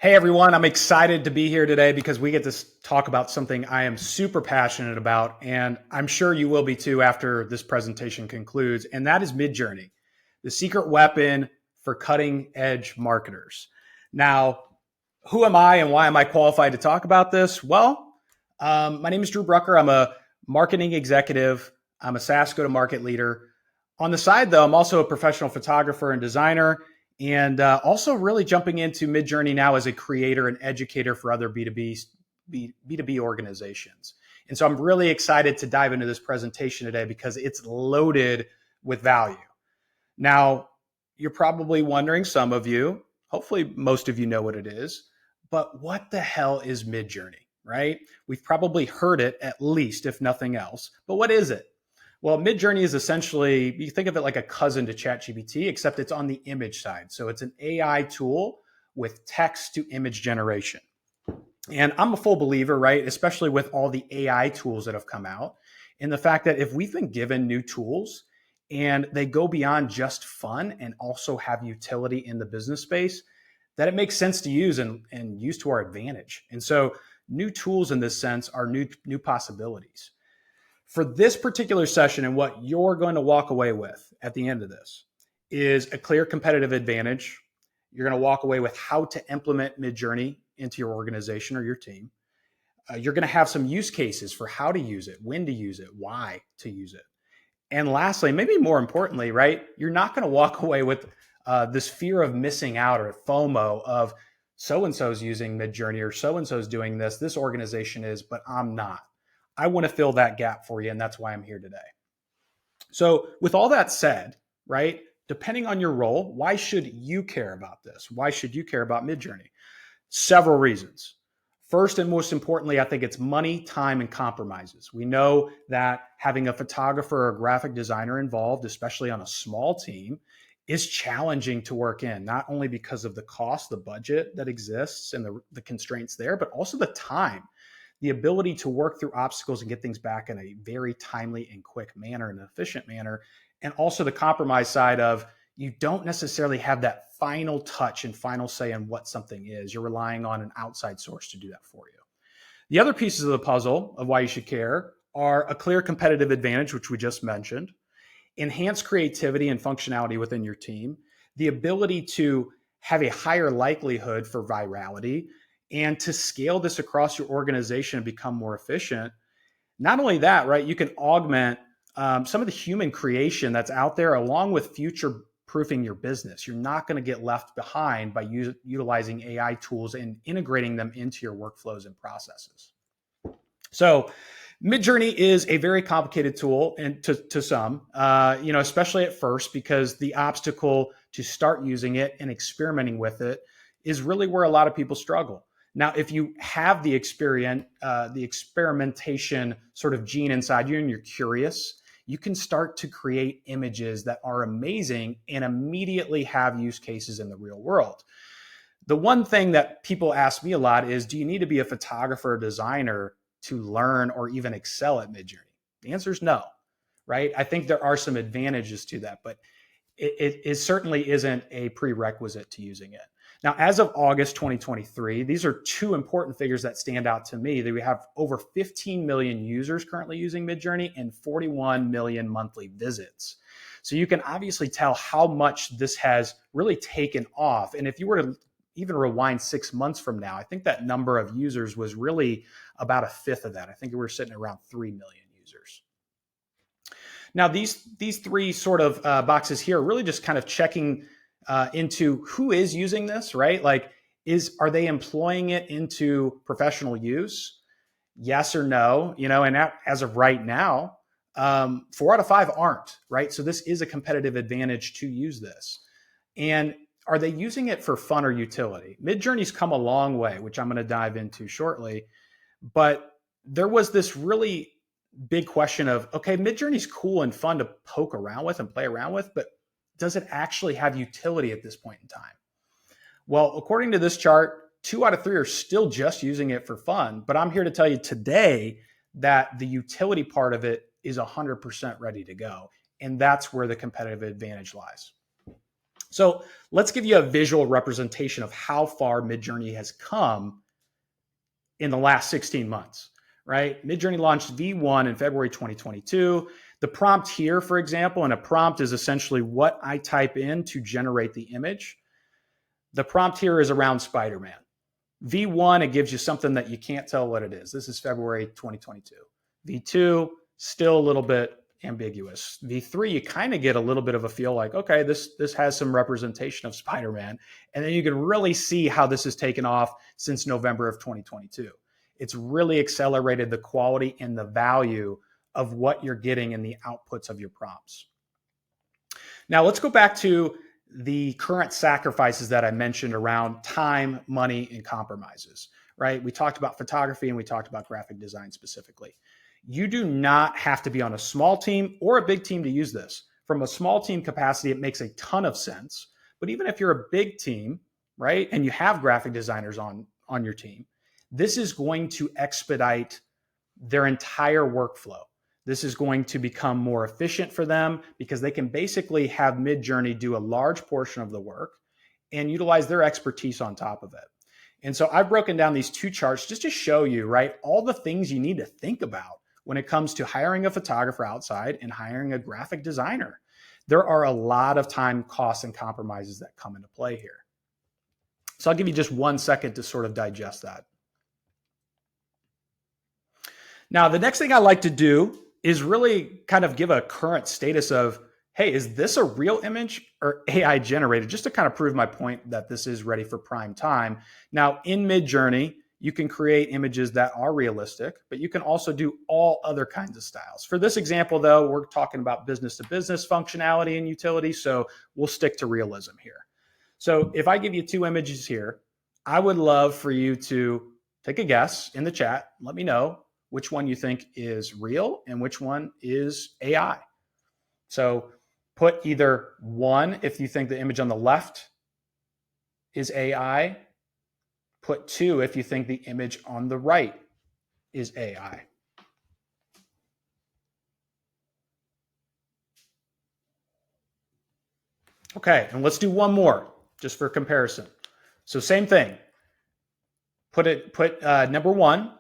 Hey everyone, I'm excited to be here today because we get to talk about something I am super passionate about, and I'm sure you will be too after this presentation concludes, and that is Midjourney, the secret weapon for cutting edge marketers. Now, who am I and why am I qualified to talk about this? Well, my name is Drew Brucker. I'm a marketing executive. I'm a SaaS go-to-market leader. On the side, though, I'm also a professional photographer and designer, and also really jumping into Midjourney now as a creator and educator for other B2B organizations. And so I'm really excited to dive into this presentation today because it's loaded with value. Now, you're probably wondering, some of you, hopefully most of you know what it is, but what the hell is Midjourney, right? We've probably heard it at least, if nothing else, but what is it? Well, Midjourney is essentially, you think of it like a cousin to ChatGPT, except it's on the image side. So it's an AI tool with text to image generation. And I'm a full believer, right? Especially with all the AI tools that have come out, in the fact that if we've been given new tools and they go beyond just fun and also have utility in the business space, that it makes sense to use and use to our advantage. And so new tools in this sense are new possibilities. For this particular session, and what you're going to walk away with at the end of this is a clear competitive advantage. You're going to walk away with how to implement Midjourney into your organization or your team. You're going to have some use cases for how to use it, when to use it, why to use it. And lastly, maybe more importantly, right, you're not going to walk away with this fear of missing out or FOMO of so-and-so's using Midjourney or so-and-so's doing this organization is, but I'm not. I want to fill that gap for you, and that's why I'm here today. So with all that said, right, depending on your role, why should you care about this? Why should you care about Midjourney? Several reasons. First and most importantly, I think it's money, time, and compromises. We know that having a photographer or a graphic designer involved, especially on a small team, is challenging to work in, not only because of the cost, the budget that exists and the constraints there, but also the time. The ability to work through obstacles and get things back in a very timely and quick manner and efficient manner. And also the compromise side of you don't necessarily have that final touch and final say on what something is. You're relying on an outside source to do that for you. The other pieces of the puzzle of why you should care are a clear competitive advantage, which we just mentioned, enhanced creativity and functionality within your team, the ability to have a higher likelihood for virality, and to scale this across your organization and become more efficient. Not only that, right, you can augment some of the human creation that's out there along with future proofing your business. You're not going to get left behind by utilizing AI tools and integrating them into your workflows and processes. So Midjourney is a very complicated tool, and to some, especially at first, because the obstacle to start using it and experimenting with it is really where a lot of people struggle. Now, if you have the experimentation sort of gene inside you and you're curious, you can start to create images that are amazing and immediately have use cases in the real world. The one thing that people ask me a lot is, do you need to be a photographer or designer to learn or even excel at Midjourney? The answer is no, right? I think there are some advantages to that, but it certainly isn't a prerequisite to using it. Now, as of August 2023, these are two important figures that stand out to me. That we have over 15 million users currently using Midjourney and 41 million monthly visits. So you can obviously tell how much this has really taken off. And if you were to even rewind 6 months from now, I think that number of users was really about a fifth of that. I think we were sitting around 3 million users. Now, these three sort of boxes here are really just kind of checking into who is using this, right? Like, are they employing it into professional use? Yes or no? And as of right now, 4 out of 5 aren't, right? So this is a competitive advantage to use this. And are they using it for fun or utility? Midjourney's come a long way, which I'm going to dive into shortly. But there was this really big question of, okay, Midjourney's cool and fun to poke around with and play around with, but does it actually have utility at this point in time? Well, according to this chart, 2 out of 3 are still just using it for fun. But I'm here to tell you today that the utility part of it is 100% ready to go. And that's where the competitive advantage lies. So let's give you a visual representation of how far Midjourney has come in the last 16 months, right? Midjourney launched V1 in February 2022. The prompt here, for example, and a prompt is essentially what I type in to generate the image. The prompt here is around Spider-Man. V1, it gives you something that you can't tell what it is. This is February 2022. V2, still a little bit ambiguous. V3, you kind of get a little bit of a feel like, okay, this has some representation of Spider-Man. And then you can really see how this has taken off since November of 2022. It's really accelerated the quality and the value of what you're getting in the outputs of your prompts. Now let's go back to the current sacrifices that I mentioned around time, money, and compromises, right? We talked about photography and we talked about graphic design specifically. You do not have to be on a small team or a big team to use this. From a small team capacity, it makes a ton of sense. But even if you're a big team, right, and you have graphic designers on your team, this is going to expedite their entire workflow. This is going to become more efficient for them because they can basically have Midjourney do a large portion of the work and utilize their expertise on top of it. And so I've broken down these two charts just to show you, right, all the things you need to think about when it comes to hiring a photographer outside and hiring a graphic designer. There are a lot of time, costs, and compromises that come into play here. So I'll give you just 1 second to sort of digest that. Now, the next thing I like to do is really kind of give a current status of, hey, is this a real image or AI generated? Just to kind of prove my point that this is ready for prime time. Now, in Midjourney, you can create images that are realistic, but you can also do all other kinds of styles. For this example, though, we're talking about business-to-business functionality and utility, so we'll stick to realism here. So if I give you 2 images here, I would love for you to take a guess in the chat. Let me know which one you think is real and which one is AI. So put either 1 if you think the image on the left is AI, put 2 if you think the image on the right is AI. Okay, and let's do one more just for comparison. So same thing. Put number 1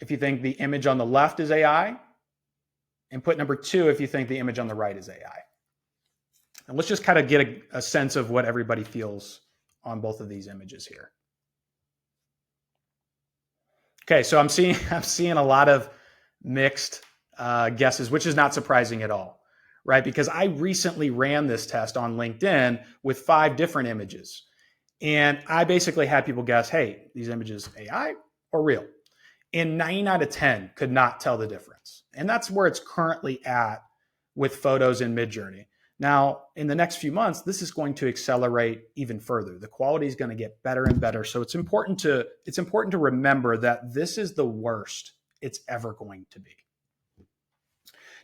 if you think the image on the left is AI, and put number 2 if you think the image on the right is AI. And let's just kind of get a sense of what everybody feels on both of these images here. Okay, so I'm seeing a lot of mixed guesses, which is not surprising at all, right? Because I recently ran this test on LinkedIn with 5 different images. And I basically had people guess, hey, these images AI or real? And 9 out of 10 could not tell the difference. And that's where it's currently at with photos in Midjourney. Now, in the next few months, this is going to accelerate even further. The quality is going to get better and better. So it's important to remember that this is the worst it's ever going to be.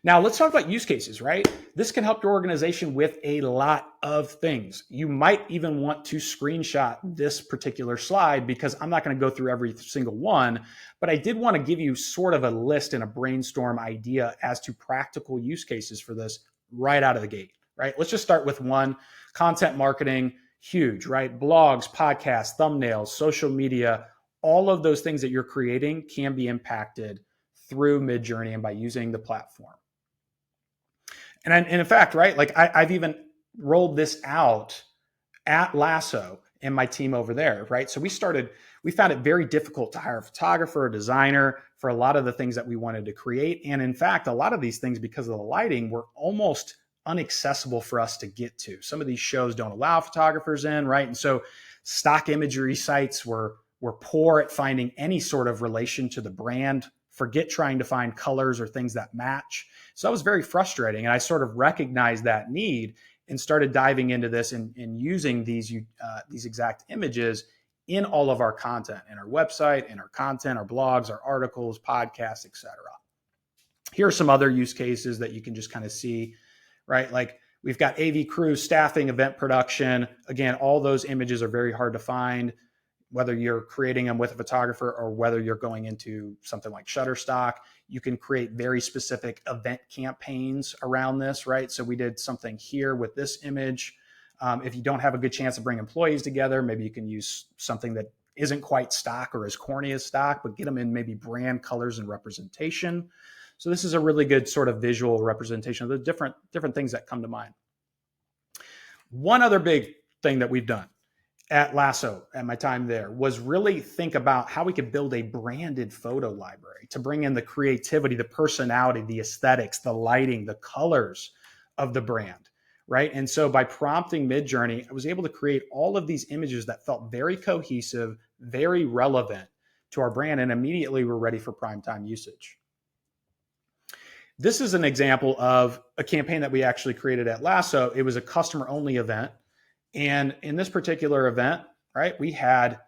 Now, let's talk about use cases, right? This can help your organization with a lot of things. You might even want to screenshot this particular slide because I'm not going to go through every single one, but I did want to give you sort of a list and a brainstorm idea as to practical use cases for this right out of the gate, right? Let's just start with 1, content marketing, huge, right? Blogs, podcasts, thumbnails, social media, all of those things that you're creating can be impacted through Midjourney and by using the platform. And in fact, right, like I've even rolled this out at Lasso and my team over there, right? So we found it very difficult to hire a photographer, a designer for a lot of the things that we wanted to create. And in fact, a lot of these things, because of the lighting, were almost inaccessible for us to get to. Some of these shows don't allow photographers in, right? And so stock imagery sites were poor at finding any sort of relation to the brand. Forget trying to find colors or things that match. So that was very frustrating. And I sort of recognized that need and started diving into this and using these exact images in all of our content, in our website, in our content, our blogs, our articles, podcasts, etc. Here are some other use cases that you can just kind of see, right? Like we've got AV crew, staffing, event production. Again, all those images are very hard to find, whether you're creating them with a photographer or whether you're going into something like Shutterstock. You can create very specific event campaigns around this, right? So we did something here with this image. If you don't have a good chance to bring employees together, maybe you can use something that isn't quite stock or as corny as stock, but get them in maybe brand colors and representation. So this is a really good sort of visual representation of the different things that come to mind. One other big thing that we've done at Lasso, at my time there, was really think about how we could build a branded photo library to bring in the creativity, the personality, the aesthetics, the lighting, the colors of the brand, right? And so by prompting Midjourney, I was able to create all of these images that felt very cohesive, very relevant to our brand, and immediately we're ready for primetime usage. This is an example of a campaign that we actually created at Lasso. It was a customer-only event. And in this particular event, right, we had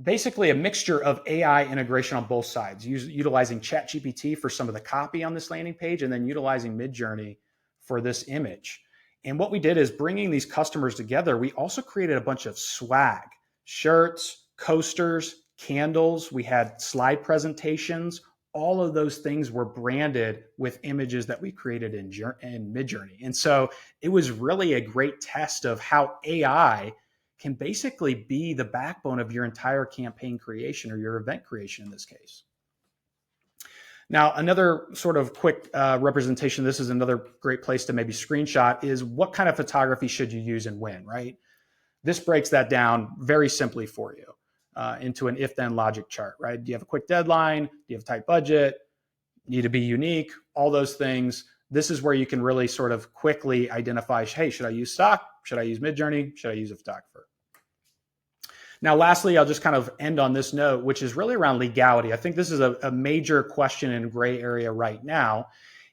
basically a mixture of AI integration on both sides, utilizing ChatGPT for some of the copy on this landing page, and then utilizing Midjourney for this image. And what we did is, bringing these customers together, we also created a bunch of swag, shirts, coasters, candles. We had slide presentations. All of those things were branded with images that we created in Midjourney. And so it was really a great test of how AI can basically be the backbone of your entire campaign creation, or your event creation in this case. Now, another sort of quick representation, this is another great place to maybe screenshot, is what kind of photography should you use and when, right? This breaks that down very simply for you. Into an if-then logic chart, right? Do you have a quick deadline? Do you have a tight budget? Need to be unique? All those things. This is where you can really sort of quickly identify, hey, should I use stock? Should I use Midjourney? Should I use a photographer? Now, lastly, I'll just kind of end on this note, which is really around legality. I think this is a major question and gray area right now.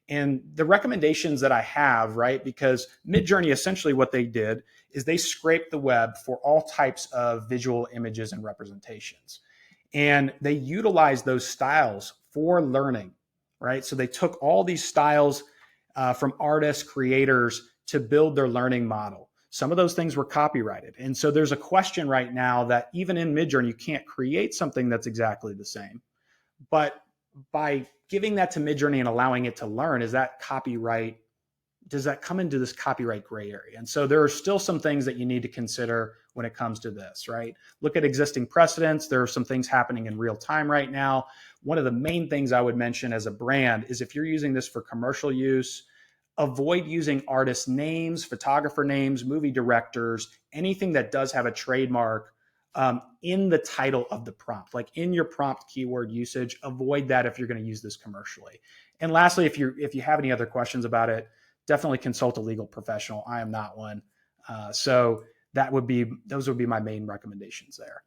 And the recommendations that I have, right, because Midjourney, essentially what they did is they scraped the web for all types of visual images and representations. And they utilized those styles for learning, right? So they took all these styles from artists, creators, to build their learning model. Some of those things were copyrighted. And so there's a question right now that even in Midjourney, you can't create something that's exactly the same. But by giving that to Midjourney and allowing it to learn, is that copyright? Does that come into this copyright gray area? And so there are still some things that you need to consider when it comes to this, right? Look at existing precedents. There are some things happening in real time right now. One of the main things I would mention as a brand is, if you're using this for commercial use, avoid using artist names, photographer names, movie directors, anything that does have a trademark in the title of the prompt, like in your prompt keyword usage. Avoid that if you're going to use this commercially. And lastly, if you have any other questions about it, definitely consult a legal professional. I am not one. So those would be my main recommendations there.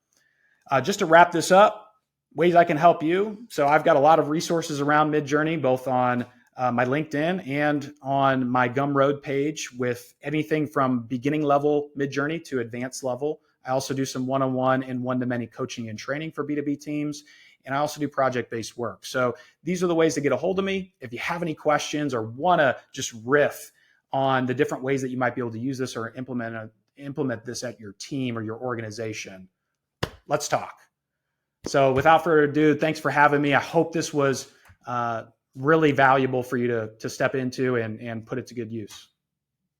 Just to wrap this up, ways I can help you. So I've got a lot of resources around Midjourney, both on my LinkedIn and on my Gumroad page, with anything from beginning level Midjourney to advanced level. I also do some one-on-one and one-to-many coaching and training for B2B teams. And I also do project-based work. So these are the ways to get a hold of me. If you have any questions or want to just riff on the different ways that you might be able to use this or implement this at your team or your organization, let's talk. So without further ado, thanks for having me. I hope this was really valuable for you to step into and put it to good use.